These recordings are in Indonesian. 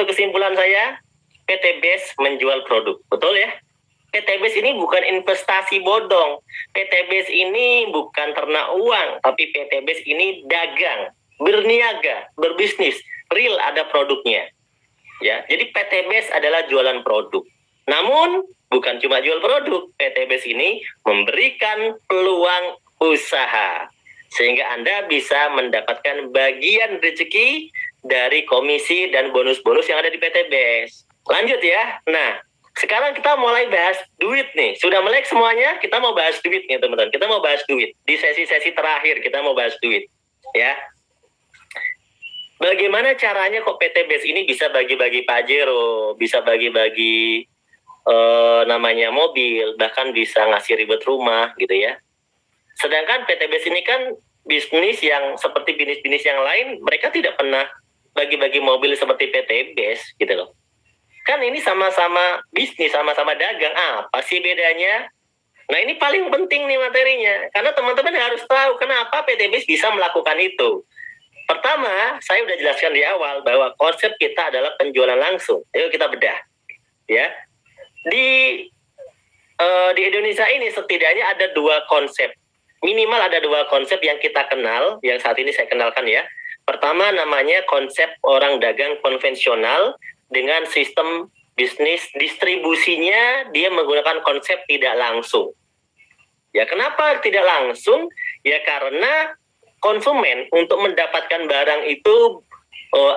kesimpulan saya, PT BES menjual produk, betul ya? PT BES ini bukan investasi bodong. PT BES ini bukan ternak uang, tapi PT BES ini dagang, berniaga, berbisnis, real ada produknya. Ya, jadi PT BES adalah jualan produk. Namun bukan cuma jual produk, PT BES ini memberikan peluang usaha sehingga Anda bisa mendapatkan bagian rezeki dari komisi dan bonus-bonus yang ada di PT BES. Lanjut ya. Nah, sekarang kita mulai bahas duit nih. Sudah melek semuanya? Kita mau bahas duit nih, teman-teman. Kita mau bahas duit. Di sesi-sesi terakhir kita mau bahas duit. Ya. Bagaimana caranya kok PT BES ini bisa bagi-bagi Pajero, bisa bagi-bagi namanya mobil, bahkan bisa ngasih ribet rumah gitu ya. Sedangkan PT BES ini kan bisnis yang seperti bisnis-bisnis yang lain, mereka tidak pernah bagi-bagi mobil seperti PT BES gitu loh. Kan ini sama-sama bisnis, sama-sama dagang. Apa sih bedanya? Nah, ini paling penting nih materinya. Karena teman-teman harus tahu kenapa PT BES bisa melakukan itu. Pertama, saya udah jelaskan di awal bahwa konsep kita adalah penjualan langsung. Ayo kita bedah. Ya. Di Indonesia ini setidaknya ada dua konsep. Minimal ada dua konsep yang kita kenal, yang saat ini saya kenalkan ya. Pertama namanya konsep orang dagang konvensional dengan sistem bisnis distribusinya dia menggunakan konsep tidak langsung. Ya, kenapa tidak langsung? Ya karena konsumen untuk mendapatkan barang itu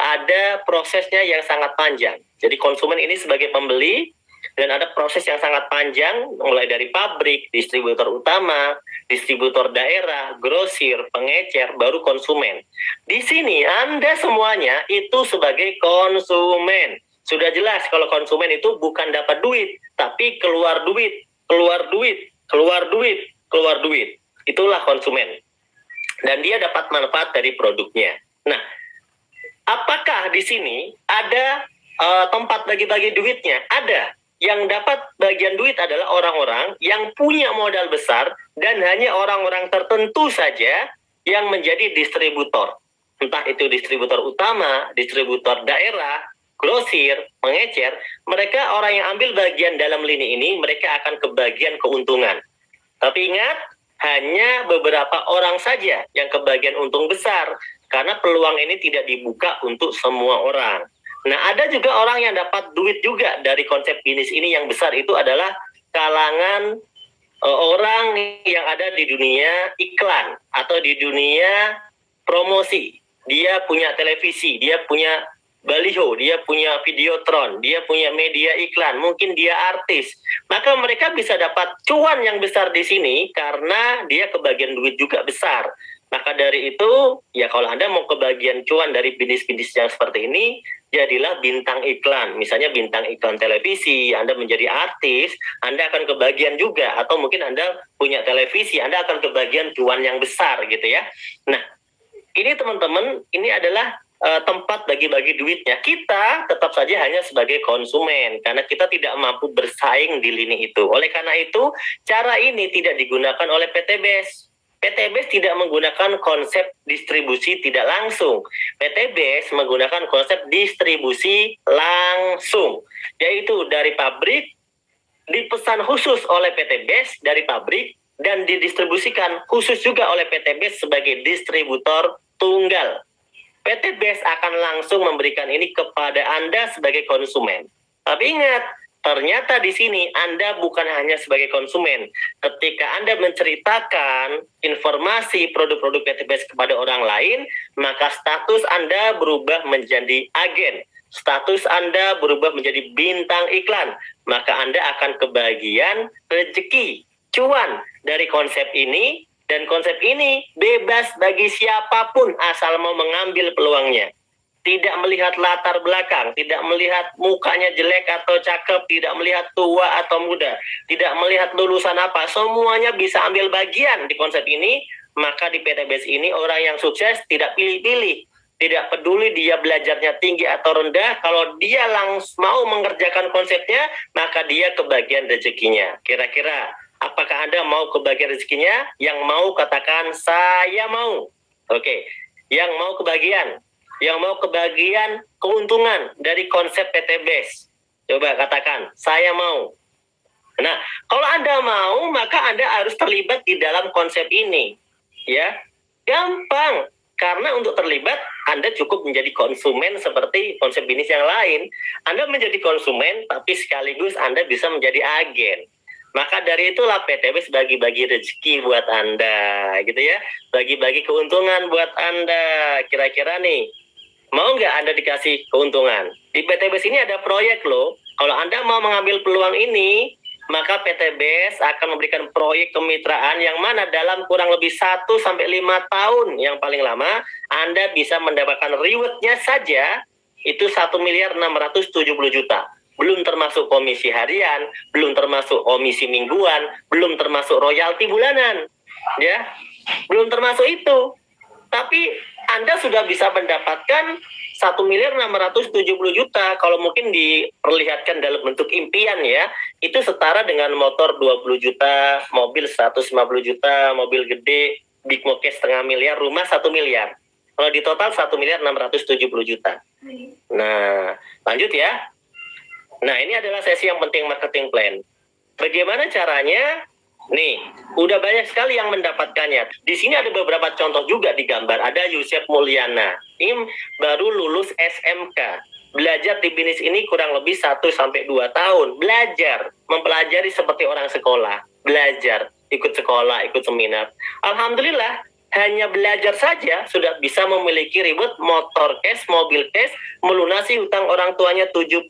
ada prosesnya yang sangat panjang. Jadi konsumen ini sebagai pembeli dan ada proses yang sangat panjang mulai dari pabrik, distributor utama, distributor daerah, grosir, pengecer, baru konsumen. Di sini Anda semuanya itu sebagai konsumen. Sudah jelas kalau konsumen itu bukan dapat duit, tapi keluar duit, keluar duit, keluar duit, keluar duit. Itulah konsumen. Dan dia dapat manfaat dari produknya. Nah, apakah di sini ada tempat bagi-bagi duitnya? Ada. Yang dapat bagian duit adalah orang-orang yang punya modal besar dan hanya orang-orang tertentu saja yang menjadi distributor. Entah itu distributor utama, distributor daerah, grosir, pengecer, mereka orang yang ambil bagian dalam lini ini, mereka akan kebagian keuntungan. Tapi ingat, hanya beberapa orang saja yang kebagian untung besar, karena peluang ini tidak dibuka untuk semua orang. Nah, ada juga orang yang dapat duit juga dari konsep bisnis ini yang besar itu adalah kalangan orang yang ada di dunia iklan atau di dunia promosi. Dia punya televisi, dia punya baliho, dia punya videotron, dia punya media iklan, mungkin dia artis. Maka mereka bisa dapat cuan yang besar di sini karena dia kebagian duit juga besar. Maka dari itu, ya kalau Anda mau kebagian cuan dari bisnis-bisnis yang seperti ini, jadilah bintang iklan. Misalnya bintang iklan televisi, Anda menjadi artis, Anda akan kebagian juga. Atau mungkin Anda punya televisi, Anda akan kebagian cuan yang besar gitu ya. Nah, ini teman-teman, ini adalah tempat bagi-bagi duitnya. Kita tetap saja hanya sebagai konsumen, karena kita tidak mampu bersaing di lini itu. Oleh karena itu, cara ini tidak digunakan oleh PT BES. PT BES tidak menggunakan konsep distribusi tidak langsung. PT BES menggunakan konsep distribusi langsung, yaitu dari pabrik, dipesan khusus oleh PT BES dari pabrik, dan didistribusikan khusus juga oleh PT BES sebagai distributor tunggal. PT BES akan langsung memberikan ini kepada Anda sebagai konsumen. Tapi ingat, ternyata di sini Anda bukan hanya sebagai konsumen. Ketika Anda menceritakan informasi produk-produk PT BES kepada orang lain, maka status Anda berubah menjadi agen. Status Anda berubah menjadi bintang iklan. Maka Anda akan kebagian rezeki, cuan dari konsep ini. Dan konsep ini bebas bagi siapapun asal mau mengambil peluangnya. Tidak melihat latar belakang, tidak melihat mukanya jelek atau cakep, tidak melihat tua atau muda, tidak melihat lulusan apa, semuanya bisa ambil bagian di konsep ini. Maka di PT BES ini orang yang sukses tidak pilih-pilih, tidak peduli dia belajarnya tinggi atau rendah, kalau dia langsung mau mengerjakan konsepnya, maka dia kebagian rezekinya. Kira-kira apakah Anda mau kebagian rezekinya? Yang mau katakan saya mau. Oke, yang mau kebagian. yang mau kebagian keuntungan dari konsep PTBase? Coba katakan, saya mau. Nah, kalau Anda mau, maka Anda harus terlibat di dalam konsep ini. Ya, gampang. Karena untuk terlibat, Anda cukup menjadi konsumen seperti konsep bisnis yang lain. Anda menjadi konsumen, tapi sekaligus Anda bisa menjadi agen. Maka dari itulah PTBase bagi-bagi rezeki buat Anda, gitu ya. Bagi-bagi keuntungan buat Anda. Kira-kira nih, mau nggak Anda dikasih keuntungan? Di PTBase ini ada proyek loh. Kalau Anda mau mengambil peluang ini, maka PTBase akan memberikan proyek kemitraan yang mana dalam kurang lebih 1-5 tahun yang paling lama, Anda bisa mendapatkan reward-nya saja itu 1.670.000.000. Belum termasuk komisi harian, belum termasuk komisi mingguan, belum termasuk royalti bulanan. Ya, belum termasuk itu. Tapi Anda sudah bisa mendapatkan 1.670.000.000. Kalau mungkin diperlihatkan dalam bentuk impian ya, itu setara dengan motor 20 juta, mobil 150 juta, mobil gede, big moke setengah miliar, rumah 1 miliar. Kalau di total 1.670.000.000. Nah, lanjut ya. Nah, ini adalah sesi yang penting, marketing plan. Bagaimana caranya? Nih, udah banyak sekali yang mendapatkannya. Di sini ada beberapa contoh juga di gambar. Ada Yusef Mulyana. Ini baru lulus SMK. Belajar di bisnis ini kurang lebih 1-2 tahun. Belajar, mempelajari seperti orang sekolah. Belajar, ikut sekolah, ikut seminar. Alhamdulillah, hanya belajar saja sudah bisa memiliki reward motor cash, mobil cash, melunasi hutang orang tuanya 75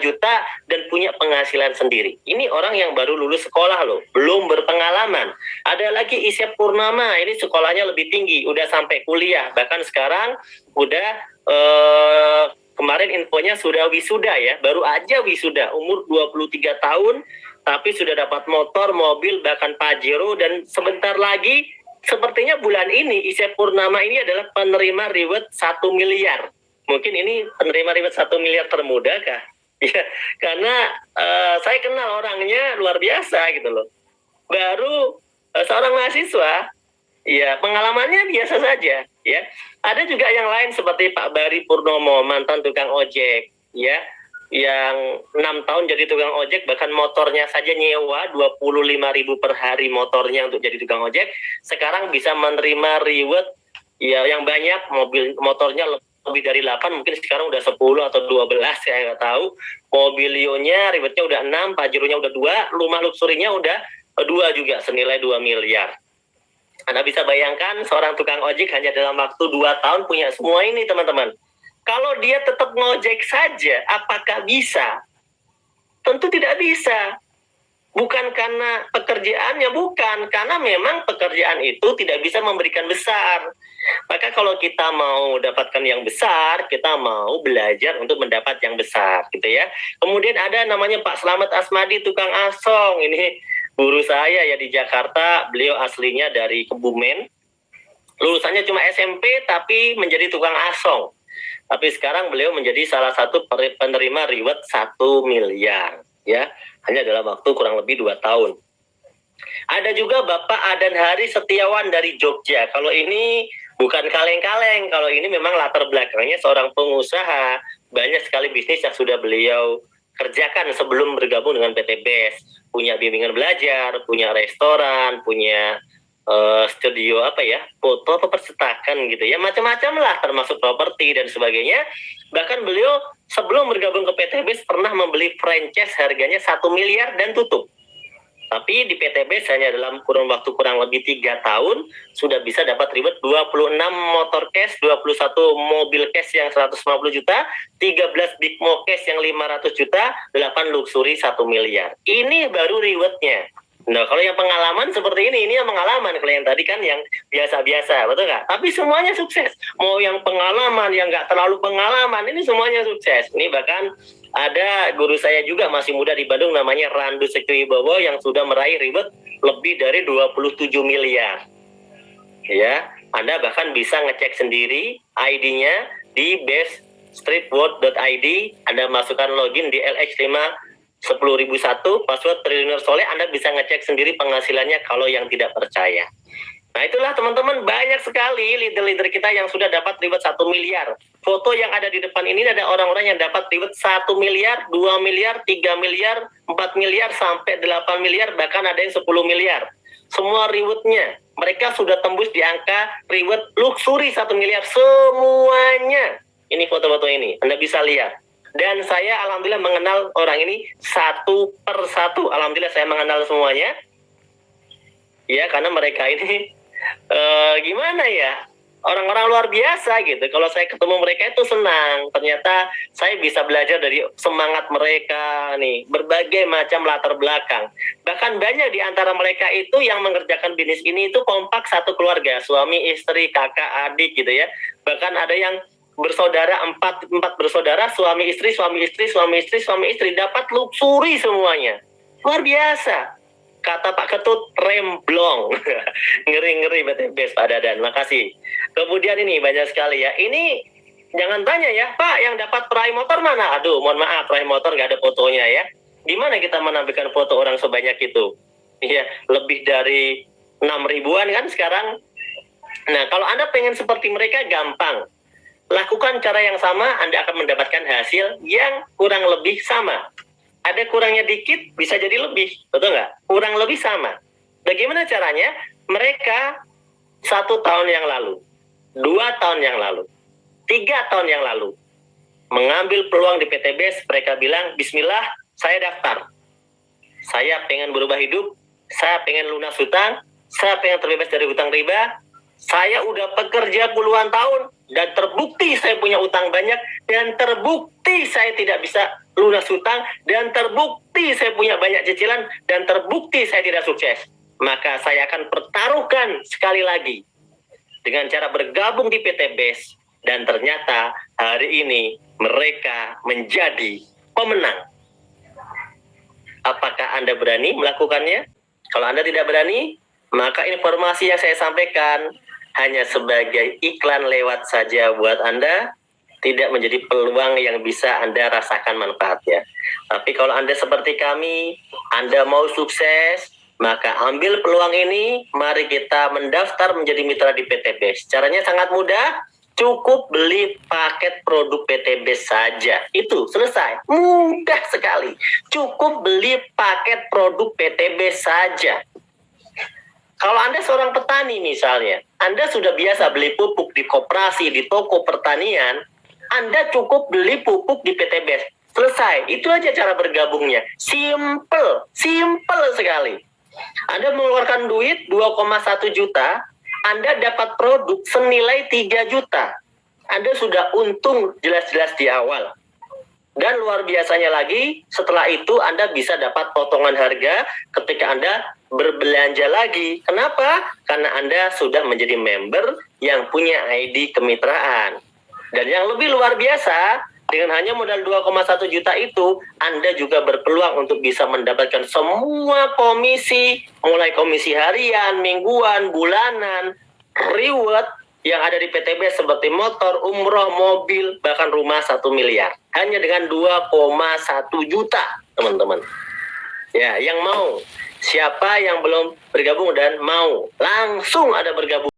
juta dan punya penghasilan sendiri. Ini orang yang baru lulus sekolah loh, belum berpengalaman. Ada lagi Isyep Purnama, ini sekolahnya lebih tinggi, udah sampai kuliah, bahkan sekarang udah kemarin infonya sudah wisuda ya, baru aja wisuda, umur 23 tahun, tapi sudah dapat motor, mobil, bahkan Pajero, dan sebentar lagi sepertinya bulan ini Isyep Purnama ini adalah penerima reward 1 miliar. Mungkin ini penerima reward 1 miliar termuda kah? Ya, karena saya kenal orangnya luar biasa gitu loh. Baru seorang mahasiswa, ya pengalamannya biasa saja. Ya, ada juga yang lain seperti Pak Bari Purnomo, mantan tukang ojek, ya, yang 6 tahun jadi tukang ojek, bahkan motornya saja nyewa 25.000 per hari motornya untuk jadi tukang ojek, sekarang bisa menerima reward ya yang banyak, motornya lebih dari 8, mungkin sekarang udah 10 atau 12, saya nggak tahu. Mobilionya rewardnya udah 6, Pajeronya udah 2, rumah luxurinya udah 2 juga senilai 2 miliar. Anda bisa bayangkan seorang tukang ojek hanya dalam waktu 2 tahun punya semua ini, teman-teman. Kalau dia tetap ngojek saja, apakah bisa? Tentu tidak bisa. Bukan karena pekerjaannya, bukan. Karena memang pekerjaan itu tidak bisa memberikan besar. Maka kalau kita mau dapatkan yang besar, kita mau belajar untuk mendapat yang besar, gitu ya. Kemudian ada namanya Pak Slamet Asmadi, tukang asong. Ini guru saya ya di Jakarta. Beliau aslinya dari Kebumen. Lulusannya cuma SMP, tapi menjadi tukang asong. Tapi sekarang beliau menjadi salah satu penerima reward 1 miliar, ya, hanya dalam waktu kurang lebih 2 tahun. Ada juga Bapak Adan Hari Setiawan dari Jogja. Kalau ini bukan kaleng-kaleng, kalau ini memang latar belakangnya seorang pengusaha. Banyak sekali bisnis yang sudah beliau kerjakan sebelum bergabung dengan PTBase. Punya bimbingan belajar, punya restoran, punya studio foto apa percetakan gitu ya, macam-macam lah, termasuk properti dan sebagainya. Bahkan beliau sebelum bergabung ke PTBase pernah membeli franchise harganya 1 miliar dan tutup. Tapi di PTBase hanya dalam kurun waktu kurang lebih 3 tahun sudah bisa dapat reward 26 motor cash, 21 mobil cash yang 150 juta, 13 big mo cash yang 500 juta, 8 luxury 1 miliar. Ini baru rewardnya. Nah, kalau yang pengalaman seperti ini yang pengalaman. Kalau yang tadi kan yang biasa-biasa, betul nggak? Tapi semuanya sukses. Mau yang pengalaman, yang nggak terlalu pengalaman, ini semuanya sukses. Ini bahkan ada guru saya juga masih muda di Bandung, namanya Randu Sekwibowo, yang sudah meraih reward lebih dari 27 miliar. Ya, Anda bahkan bisa ngecek sendiri ID-nya di beststreetworld.id. Anda masukkan login di LX5 10.001 password Triliuner Soleh, Anda bisa ngecek sendiri penghasilannya kalau yang tidak percaya. Nah itulah teman-teman, banyak sekali leader-leader kita yang sudah dapat reward 1 miliar. Foto yang ada di depan ini ada orang-orang yang dapat reward 1 miliar, 2 miliar, 3 miliar, 4 miliar, sampai 8 miliar, bahkan ada yang 10 miliar. Semua rewardnya, mereka sudah tembus di angka reward luxury 1 miliar semuanya. Ini foto-foto ini, Anda bisa lihat. Dan saya alhamdulillah mengenal orang ini satu per satu. Alhamdulillah saya mengenal semuanya. Ya, karena mereka ini gimana ya, orang-orang luar biasa gitu. Kalau saya ketemu mereka itu senang. Ternyata saya bisa belajar dari semangat mereka nih, berbagai macam latar belakang. Bahkan banyak di antara mereka itu yang mengerjakan bisnis ini itu kompak satu keluarga, suami, istri, kakak, adik gitu ya. Bahkan ada yang bersaudara, empat bersaudara, suami istri, dapat luxury semuanya. Luar biasa. Kata Pak Ketut, remblong. Ngeri-ngeri BTBS, Pak Dadan. Makasih. Kemudian ini banyak sekali ya. Ini jangan tanya ya, Pak, yang dapat peraih motor mana? Aduh, mohon maaf, peraih motor nggak ada fotonya ya. Gimana kita menampilkan foto orang sebanyak itu? Iya, lebih dari 6 ribuan kan sekarang. Nah, kalau Anda pengen seperti mereka, gampang. Lakukan cara yang sama, Anda akan mendapatkan hasil yang kurang lebih sama. Ada kurangnya dikit, bisa jadi lebih. Betul nggak? Kurang lebih sama. Bagaimana caranya? Mereka 1 tahun yang lalu, 2 tahun yang lalu, 3 tahun yang lalu, mengambil peluang di PTBS, mereka bilang, bismillah, saya daftar. Saya pengen berubah hidup, saya pengen lunas hutang, saya pengen terbebas dari hutang riba, saya udah bekerja puluhan tahun, dan terbukti saya punya utang banyak, dan terbukti saya tidak bisa lunas hutang, dan terbukti saya punya banyak cicilan, dan terbukti saya tidak sukses. Maka saya akan pertaruhkan sekali lagi dengan cara bergabung di PTBS, dan ternyata hari ini mereka menjadi pemenang. Apakah Anda berani melakukannya? Kalau Anda tidak berani, maka informasi yang saya sampaikan hanya sebagai iklan lewat saja buat Anda, tidak menjadi peluang yang bisa Anda rasakan manfaatnya. Tapi kalau Anda seperti kami, Anda mau sukses, maka ambil peluang ini, mari kita mendaftar menjadi mitra di PTBS. Caranya sangat mudah, cukup beli paket produk PTBS saja. Itu, selesai. Mudah sekali. Cukup beli paket produk PTBS saja. Kalau Anda seorang petani misalnya, Anda sudah biasa beli pupuk di koperasi, di toko pertanian, Anda cukup beli pupuk di PTBS. Selesai, itu aja cara bergabungnya. Simple sekali. Anda mengeluarkan duit 2,1 juta, Anda dapat produk senilai 3 juta. Anda sudah untung jelas-jelas di awal. Dan luar biasanya lagi, setelah itu Anda bisa dapat potongan harga ketika Anda berbelanja lagi. Kenapa? Karena Anda sudah menjadi member yang punya ID kemitraan. Dan yang lebih luar biasa, dengan hanya modal 2,1 juta itu, Anda juga berpeluang untuk bisa mendapatkan semua komisi, mulai komisi harian, mingguan, bulanan, reward yang ada di PTBS seperti motor, umroh, mobil, bahkan rumah 1 miliar. Hanya dengan 2,1 juta, teman-teman. Ya, yang mau. Siapa yang belum bergabung dan mau, langsung ada bergabung.